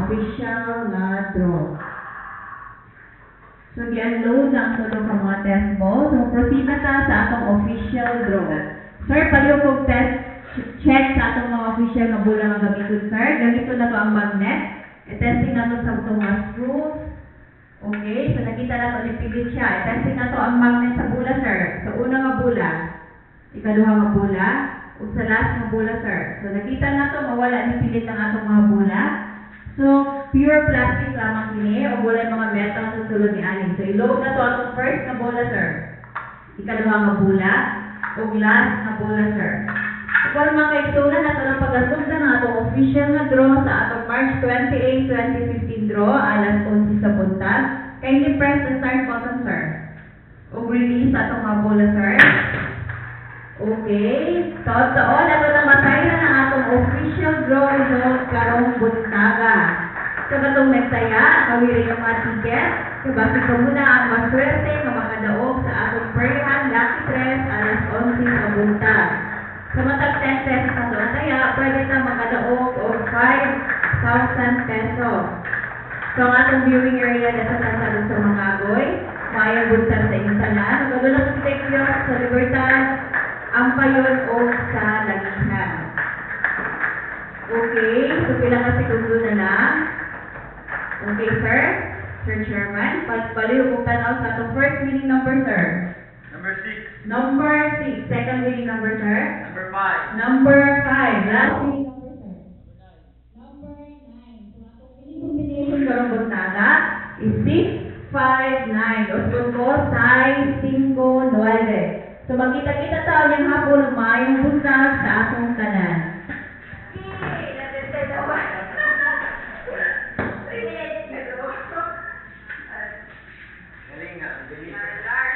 official nga draw. So, i-unload na ang tulong ng mga test mo. So, proceed na ta sa atong official draw. Sir, paliw kong test check sa atong mga official nga bola nga gamiton, sir. Ganito na to ang magnet. I-testing na to sa itong mga screws. Okay, so nakita na to ni Pilit siya. I-testing na to ang magnet sa bola, sir. Sa una nga bola, ikaduha nga bola, o sa last nga bola, sir. So, nakita na to, mawala ni Pilit ang atong mga bola. So, pure plastic lamang kini o wala mga metal sa sulod ni Aning. So, i-load na to atong first na bola, sir. Ikaduha nga bola o last na bola, sir. Kung mga kaigsunan na ito ng pag-asumda ng atong official na draw sa atong March 28, 2015 draw, alas 11 sa buntag, kindly press the start button, sir. O release atong mga bola, sir. Okay. Taon-taon, ato na matay na ng atong official draw result karong buntaga. Sa batong nagsaya, kawiri yung mga ticket, kabasi ko muna ang maswerte ng mga daog sa atong Perhan Lucky Dress alas 11 sa buntag. Sa matag 10 pesos na doon, kaya pwede na makadaog o 5,000 pesos. So, ang atong viewing area na sa tasadong sa mga agoy, mayang buntag sa Insalan, magulong sa Tekyo, sa Libertad, ang payon o sa Lagihan. Okay, so pila ka segundo na lang. Okay, sir? Sir Chairman, paliw kong tanaw sa atong first winning number, sir. Number 6. Number 6. Second winning number, sir. Number 5. Number 5. Last winning number, sir. Number 9. So, atong winning combination karong buntaga is 659. O segundo, 659. So, magkita-kita tao yung hapon ng mayong buntag sa atong kanan. Galing nga, galing.